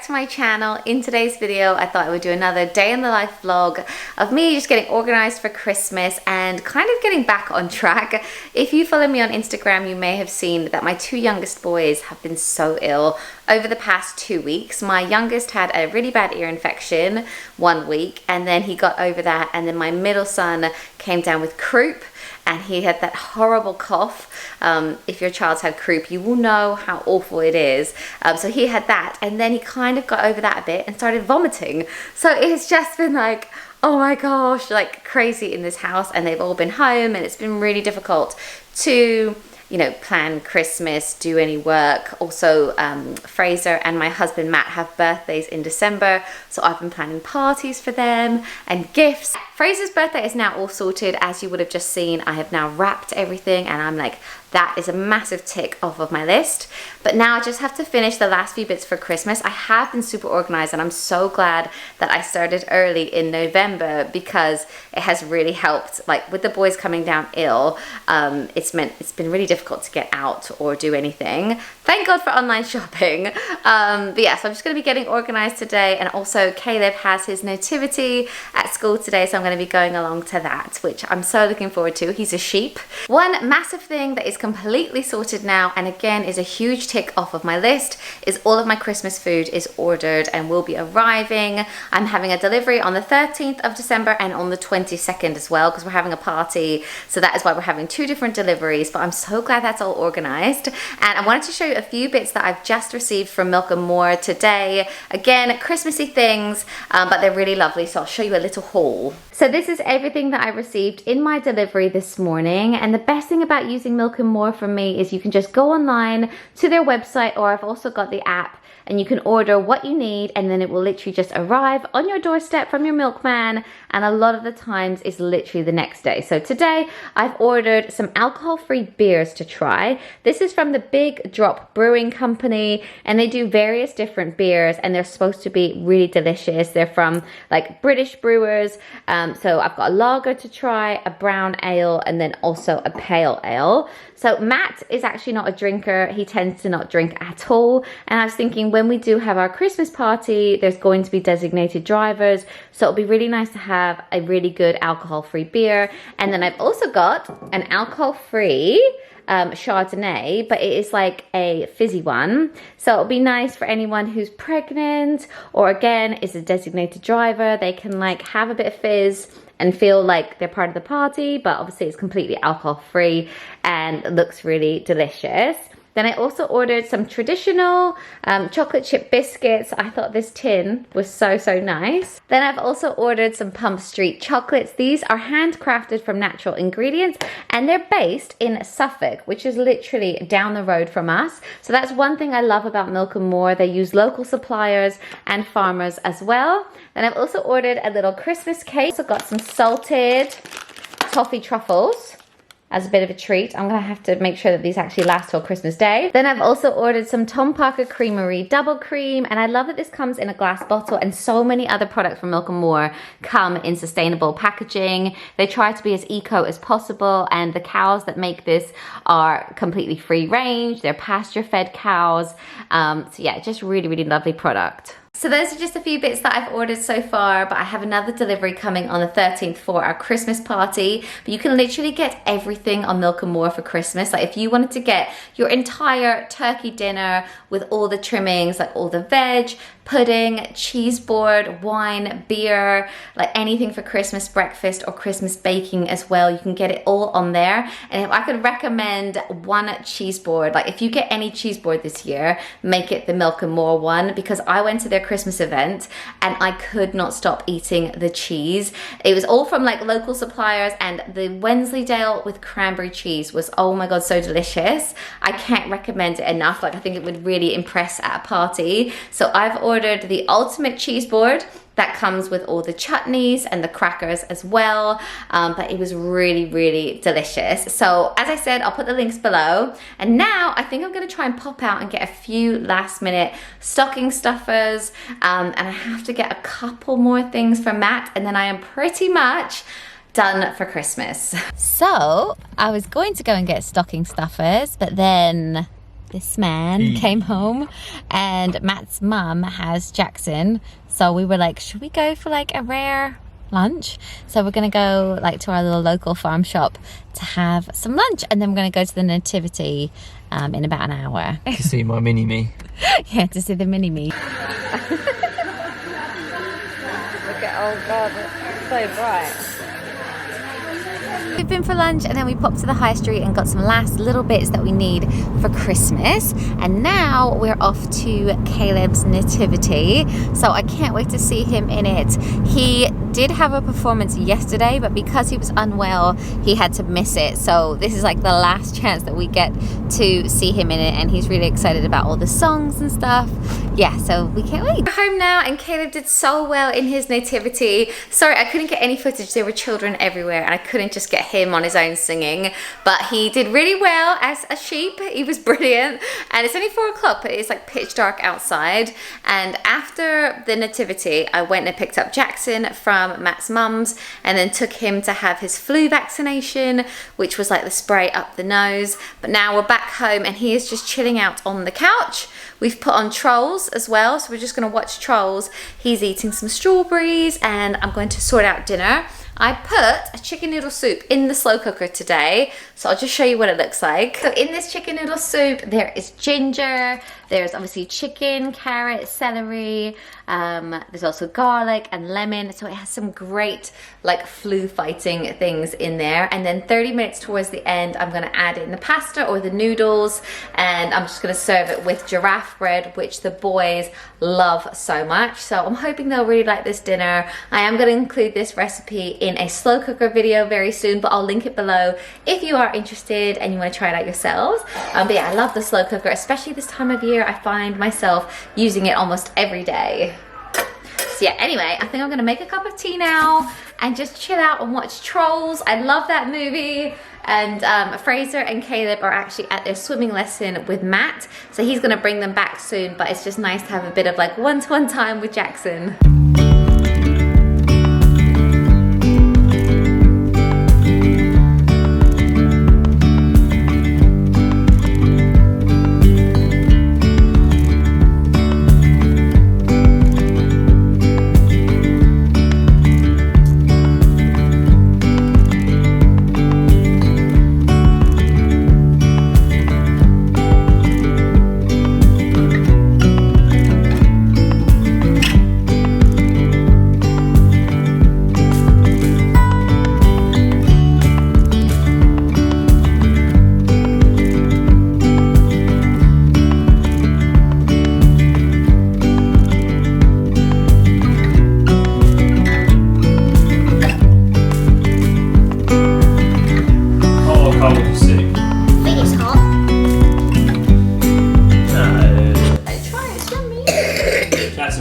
back to my channel. In today's video, I thought I would do another day in the life vlog of me just getting organized for Christmas and kind of getting back on track. If you follow me on Instagram, you may have seen that my two youngest boys have been so ill over the past 2 weeks. My youngest had a really bad ear infection 1 week, and then he got over that, and then my middle son came down with croup, and he had that horrible cough. If your child's had croup, you will know how awful it is. So he had that, and then he kind of got over that a bit and started vomiting. So it's just been like, oh my gosh, like crazy in this house, and they've all been home, and it's been really difficult to, you know, plan Christmas, do any work. Also, Fraser and my husband Matt have birthdays in December, so I've been planning parties for them and gifts. Fraser's birthday is now all sorted, as you would have just seen. I have now wrapped everything, and I'm like, that is a massive tick off of my list. But now I just have to finish the last few bits for Christmas. I have been super organized, and I'm so glad that I started early in November, because it has really helped. Like with the boys coming down ill, it's been really difficult to get out or do anything. Thank God for online shopping. But yeah, so I'm just gonna be getting organized today. And also Caleb has his nativity at school today, so I'm gonna be going along to that, which I'm so looking forward to. He's a sheep. One massive thing that is completely sorted now, and again is a huge tick off of my list, is all of my Christmas food is ordered and will be arriving. I'm having a delivery on the 13th of December and on the 22nd as well, because we're having a party, so that is why we're having two different deliveries. But I'm so glad that's all organized, and I wanted to show you a few bits that I've just received from Milk and More today. Again, Christmassy things, but they're really lovely, so I'll show you a little haul. So this is everything that I received in my delivery this morning, and the best thing about using Milk and More for me is you can just go online to their website, or I've also got the app, and you can order what you need, and then it will literally just arrive on your doorstep from your milkman, and a lot of the times it's literally the next day. So today I've ordered some alcohol-free beers to try. This is from the Big Drop Brewing Company, and they do various different beers, and they're supposed to be really delicious. They're from like British brewers. So I've got a lager to try, a brown ale, and then also a pale ale. So Matt is actually not a drinker. He tends to not drink at all. And I was thinking, when we do have our Christmas party, there's going to be designated drivers. So it'll be really nice to have a really good alcohol-free beer. And then I've also got an alcohol-free Chardonnay, but it is like a fizzy one. So it'll be nice for anyone who's pregnant, or again, is a designated driver. They can like have a bit of fizz and feel like they're part of the party, but obviously it's completely alcohol-free and looks really delicious. Then I also ordered some traditional chocolate chip biscuits. I thought this tin was so nice. Then I've also ordered some Pump Street chocolates. These are handcrafted from natural ingredients, and they're based in Suffolk, which is literally down the road from us. So that's one thing I love about Milk and More. They use local suppliers and farmers as well. Then I've also ordered a little Christmas cake. Also got some salted toffee truffles as a bit of a treat. I'm gonna have to make sure that these actually last till Christmas Day. Then I've also ordered some Tom Parker Creamery double cream, and I love that this comes in a glass bottle, and so many other products from Milk and More come in sustainable packaging. They try to be as eco as possible, and the cows that make this are completely free range. They're pasture fed cows. So yeah, just really lovely product. So those are just a few bits that I've ordered so far, but I have another delivery coming on the 13th for our Christmas party. But you can literally get everything on Milk and More for Christmas. Like if you wanted to get your entire turkey dinner with all the trimmings, like all the veg, pudding, cheese board, wine, beer, like anything for Christmas breakfast or Christmas baking as well, you can get it all on there. And if I could recommend one cheese board, like if you get any cheese board this year, make it the Milk and More one, because I went to their Christmas event and I could not stop eating the cheese. It was all from like local suppliers, and the Wensleydale with cranberry cheese was, oh my god, so delicious. I can't recommend it enough. Like I think it would really impress at a party. So I've ordered the ultimate cheese board that comes with all the chutneys and the crackers as well, but it was really delicious. So as I said, I'll put the links below, and now I think I'm gonna try and pop out and get a few last minute stocking stuffers, and I have to get a couple more things for Matt, and then I am pretty much done for Christmas. So I was going to go and get stocking stuffers, but then this man came home, and Matt's mum has Jackson. So we were like, should we go for like a rare lunch? So we're gonna go like to our little local farm shop to have some lunch, and then we're gonna go to the nativity in about an hour. To see my mini-me. Yeah, to see the mini-me. Look at, oh god, it's so bright. We've been for lunch, and then we popped to the high street and got some last little bits that we need for Christmas, and now we're off to Caleb's nativity, so I can't wait to see him in it. He did have a performance yesterday, but because he was unwell he had to miss it, so this is like the last chance that we get to see him in it, and he's really excited about all the songs and stuff. Yeah, so we can't wait. We're home now, and Caleb did so well in his nativity. Sorry, I couldn't get any footage. There were children everywhere, and I couldn't just get him on his own singing, but he did really well as a sheep. He was brilliant, and it's only 4 o'clock, but it's like pitch dark outside. And after the nativity, I went and picked up Jackson from Matt's mum's, and then took him to have his flu vaccination, which was like the spray up the nose. But now we're back home, and he is just chilling out on the couch. We've put on Trolls as well, so we're just going to watch Trolls. He's eating some strawberries, and I'm going to sort out dinner. I put a chicken noodle soup in the slow cooker today, so I'll just show you what it looks like. So in this chicken noodle soup, there is ginger, there's obviously chicken, carrot, celery, there's also garlic and lemon, so it has some great like flu fighting things in there. And then 30 minutes towards the end, I'm gonna add in the pasta or the noodles, and I'm just gonna serve it with giraffe bread, which the boys love so much. So I'm hoping they'll really like this dinner. I am gonna include this recipe in a slow cooker video very soon, but I'll link it below if you are interested and you want to try it out yourselves. But yeah, I love the slow cooker, especially this time of year. I find myself using it almost every day. So yeah, anyway, I think I'm gonna make a cup of tea now and just chill out and watch Trolls. I love that movie. And Fraser and Caleb are actually at their swimming lesson with Matt, so he's gonna bring them back soon, but it's just nice to have a bit of like one-to-one time with Jackson.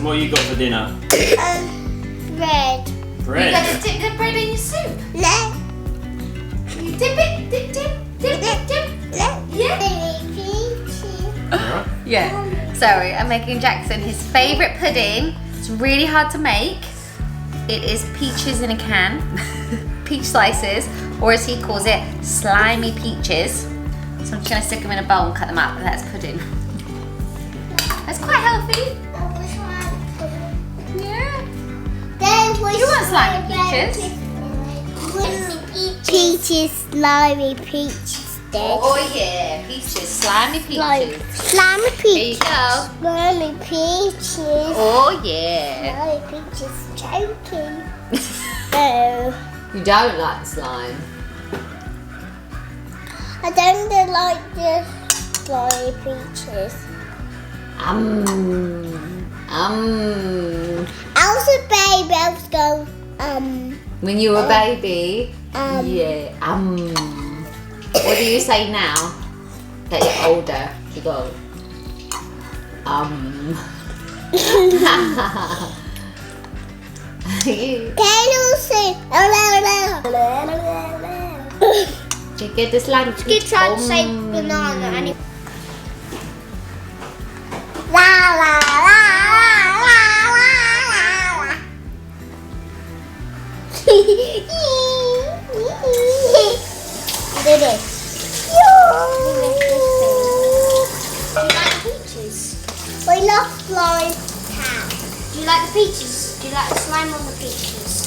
What you got for dinner? Bread. Bread? You got to dip the bread in your soup? No. You dip it, dip. Yeah? Alright. Yeah. Sorry, I'm making Jackson his favourite pudding. It's really hard to make. It is peaches in a can. Peach slices, or as he calls it, slimy peaches. So I'm just going to stick them in a bowl and cut them up, and that's pudding. That's quite healthy. Yeah. You want slimy peaches? Peaches, slimy peaches. Oh yeah, peaches, slimy peaches. Slimy There you peaches. go. Slimy peaches. Oh yeah. Slimy peaches choking. Oh. You don't like slime. I don't like the slimy peaches. I was a baby, I was going, When you were a baby, yeah, What do you say now that you're older? You go, You get this lunch. Keep trying to say banana. And la la la la la la. Do this. I love slime cat. Do you like the peaches? Do you like the slime on the peaches?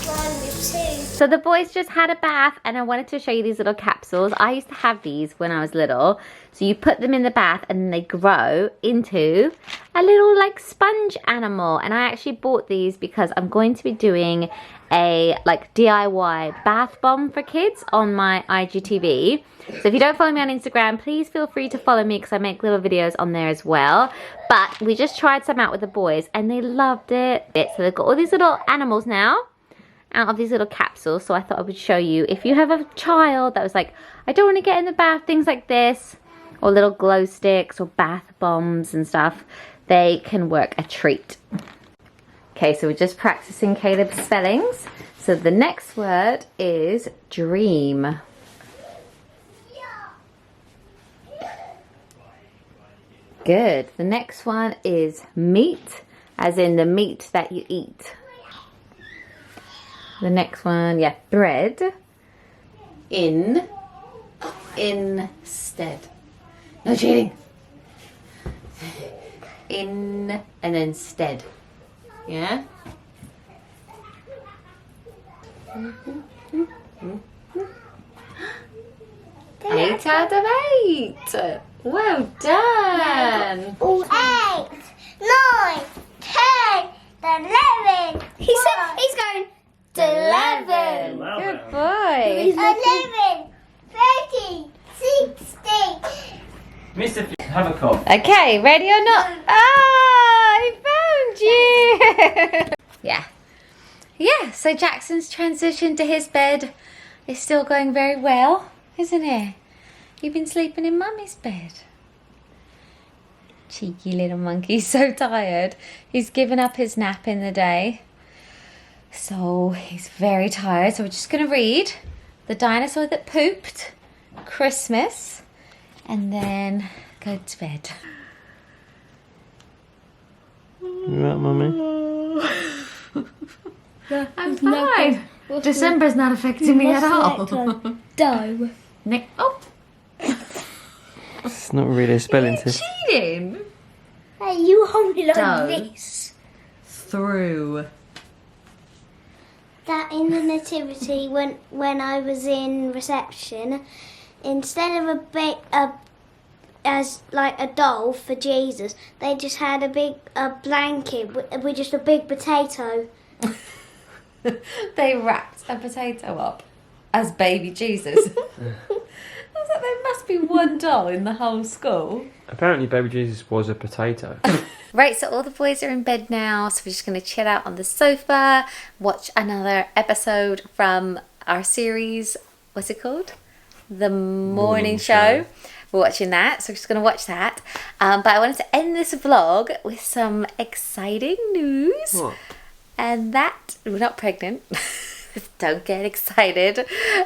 Slime with two. So the boys just had a bath and I wanted to show you these little capsules. I used to have these when I was little. So you put them in the bath and then they grow into a little like sponge animal. And I actually bought these because I'm going to be doing a like DIY bath bomb for kids on my IGTV. So if you don't follow me on Instagram, please feel free to follow me because I make little videos on there as well. But we just tried some out with the boys and they loved it. So they've got all these little animals now out of these little capsules. So I thought I would show you if you have a child that was like, I don't want to get in the bath, things like this, or little glow sticks or bath bombs and stuff, they can work a treat. Okay, so we're just practicing Caleb's spellings. So the next word is dream. Good. The next one is meat, as in the meat that you eat. The next one, yeah, bread. Instead. No cheating. In and then stead. Yeah? 8 out of 8. Well done. 8, 9, 10, 11. He's going to 11. Good boy. 11, 30, 60. Mr. Have a cough. Okay, ready or not? Ah, I found you. Yeah. Yeah, so Jackson's transition to his bed is still going very well, isn't it? You've been sleeping in Mummy's bed. Cheeky little monkey, so tired. He's given up his nap in the day. So he's very tired. So we're just going to read The Dinosaur That Pooped, Christmas, and then go to bed. You right, Mummy? I'm fine. December's not affecting me at all. Dough. Nick, oh, It's not really a spelling test. cheating. Hey, you hold it Dough. like this. Through. That in the nativity, when I was in reception, instead of as like a doll for Jesus, they just had a blanket with just a big potato. They wrapped a potato up as baby Jesus. I was like, there must be one doll in the whole school. Apparently baby Jesus was a potato. Right, so all the boys are in bed now, so we're just going to chill out on the sofa, watch another episode from our series, what's it called? The Morning Show. We're watching that, so we're just going to watch that. But I wanted to end this vlog with some exciting news. What? And that, we're not pregnant, don't get excited,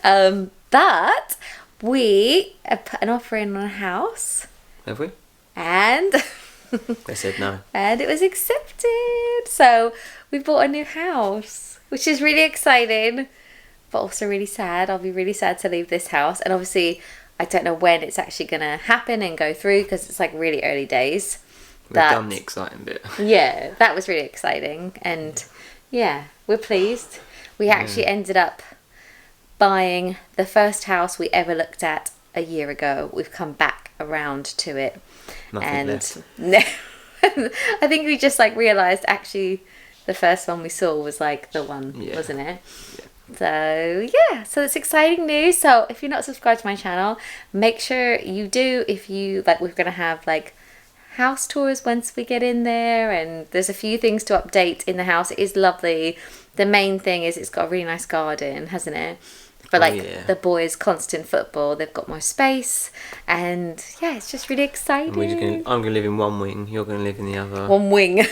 but we put an offer in on a house. Have we? And They said no. and it was accepted. So we bought a new house, which is really exciting, but also really sad. I'll be really sad to leave this house. And obviously, I don't know when it's actually going to happen and go through because it's like really early days. We've done the exciting bit. Yeah, that was really exciting. And yeah, we're pleased. We actually ended up buying the first house we ever looked at a year ago. We've come back around to it. Nothing left. No, I think we just like realised actually the first one we saw was like the one, wasn't it? Yeah. So yeah, so it's exciting news. So if you're not subscribed to my channel, make sure you do. If you like, we're gonna have like house tours once we get in there, and there's a few things to update in the house. It is lovely. The main thing is it's got a really nice garden, hasn't it? For like the boys' constant football, they've got more space, and yeah, it's just really exciting. I'm gonna live in one wing. You're gonna live in the other. One wing.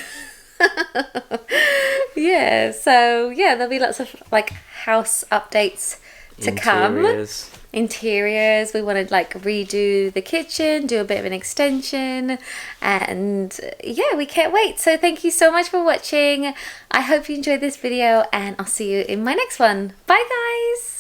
Yeah. So yeah, there'll be lots of like house updates to Interiors. come. Interiors. We want to like redo the kitchen, do a bit of an extension, and yeah, we can't wait. So thank you so much for watching. I hope you enjoyed this video, and I'll see you in my next one. Bye guys.